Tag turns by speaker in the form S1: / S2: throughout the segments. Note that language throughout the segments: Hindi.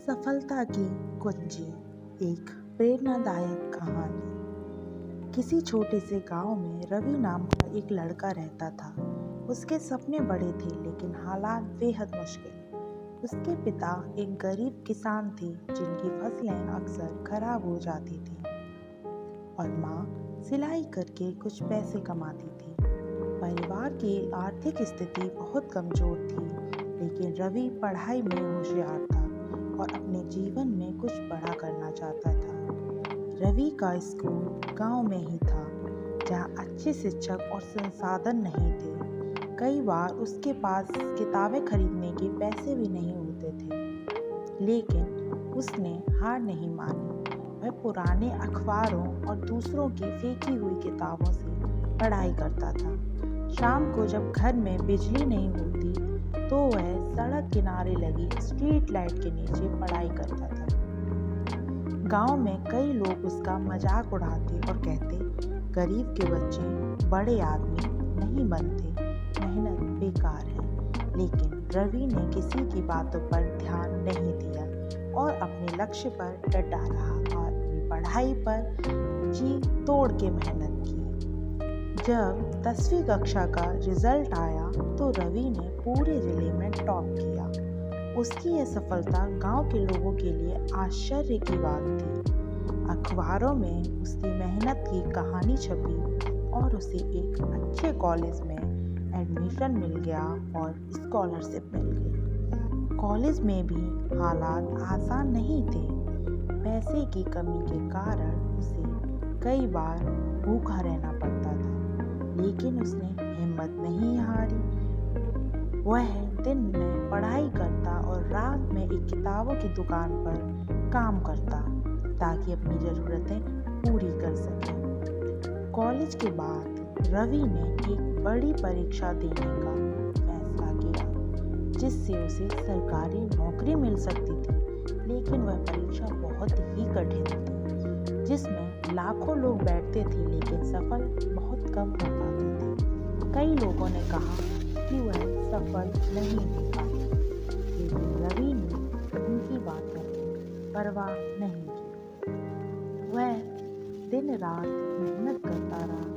S1: सफलता की कुंजी। एक प्रेरणादायक कहानी। किसी छोटे से गांव में रवि नाम का एक लड़का रहता था। उसके सपने बड़े थे लेकिन हालात बेहद मुश्किल। उसके पिता एक गरीब किसान थे जिनकी फसलें अक्सर खराब हो जाती थी और माँ सिलाई करके कुछ पैसे कमाती थी। परिवार की आर्थिक स्थिति बहुत कमजोर थी, लेकिन रवि पढ़ाई में होशियार था और अपने जीवन में कुछ बड़ा करना चाहता था। रवि का स्कूल गांव में ही था, जहां अच्छे शिक्षक और संसाधन नहीं थे। कई बार उसके पास किताबें खरीदने के पैसे भी नहीं होते थे, लेकिन उसने हार नहीं मानी। वह पुराने अखबारों और दूसरों की फेंकी हुई किताबों से पढ़ाई करता था। शाम को जब घर में बिजली नहीं होती तो वह सड़क किनारे लगी स्ट्रीट लाइट के नीचे पढ़ाई करता था। गांव में कई लोग उसका मजाक उड़ाते और कहते, गरीब के बच्चे बड़े आदमी नहीं बनते, मेहनत बेकार है। लेकिन रवि ने किसी की बातों पर ध्यान नहीं दिया और अपने लक्ष्य पर डटा रहा और अपनी पढ़ाई पर जी तोड़ के मेहनत की। जब 10वीं कक्षा का रिजल्ट आया तो रवि ने पूरे जिले में टॉप किया। उसकी यह सफलता गांव के लोगों के लिए आश्चर्य की बात थी। अखबारों में उसकी मेहनत की कहानी छपी और उसे एक अच्छे कॉलेज में एडमिशन मिल गया और स्कॉलरशिप मिल गई। कॉलेज में भी हालात आसान नहीं थे। पैसे की कमी के कारण उसे कई बार भूखा रहना पड़ता था, लेकिन उसने हिम्मत नहीं हारी। वह दिन में पढ़ाई करता और रात में एक किताबों की दुकान पर काम करता ताकि अपनी ज़रूरतें पूरी कर सके। कॉलेज के बाद रवि ने एक बड़ी परीक्षा देने का फैसला किया, जिससे उसे सरकारी नौकरी मिल सकती थी। लेकिन वह परीक्षा बहुत ही कठिन थी, जिसमें लाखों लोग बैठते थे लेकिन सफल बहुत कम हो पाते थे। कई लोगों ने कहा कि वह सफल नहीं हो पाए, लेकिन रवि ने उनकी बातों की परवाह नहीं की। वह दिन रात मेहनत करता रहा।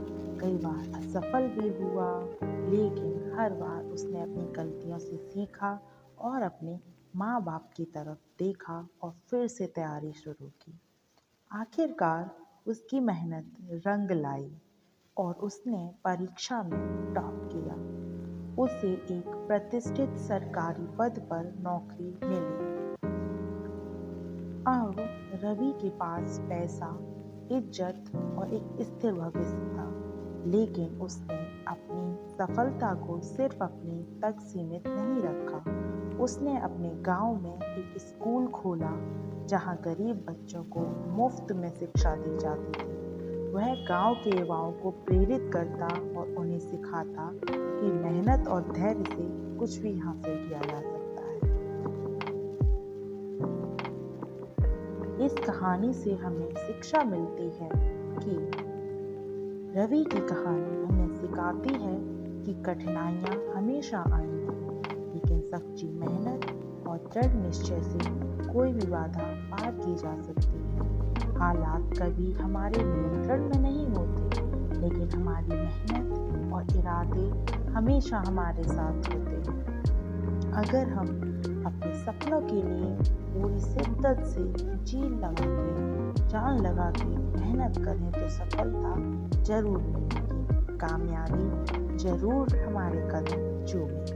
S1: कई बार असफल भी हुआ, लेकिन हर बार उसने अपनी गलतियों से सीखा और अपने माँ बाप की तरफ देखा और फिर से तैयारी शुरू की। आखिरकार उसकी मेहनत रंग लाई और उसने परीक्षा में टॉप किया। उसे एक प्रतिष्ठित सरकारी पद पर नौकरी मिली। अब रवि के पास पैसा, इज्जत और एक स्थिर भविष्य था, लेकिन उसने अपनी सफलता को सिर्फ अपने तक सीमित नहीं रखा। उसने अपने गांव में एक स्कूल खोला जहां गरीब बच्चों को मुफ्त में शिक्षा दी जाती थी। वह गांव के युवाओं को प्रेरित करता और उन्हें सिखाता कि मेहनत और धैर्य से कुछ भी हासिल किया जा सकता है। इस कहानी से हमें शिक्षा मिलती है कि रवि की कहानी हमें सिखाती है कि कठिनाइयाँ हमेशा आएंगी, लेकिन सच्ची मेहनत और दृढ़ निश्चय से कोई भी बाधा पार की जा सकती है। हालात कभी हमारे नियंत्रण में नहीं होते, लेकिन हमारी मेहनत और इरादे हमेशा हमारे साथ होते हैं। अगर हम अपने सपनों के लिए पूरी शिद्दत से जान लगा के मेहनत करें तो सफलता जरूर मिलेगी। कामयाबी जरूर हमारे कदम चूमेगी।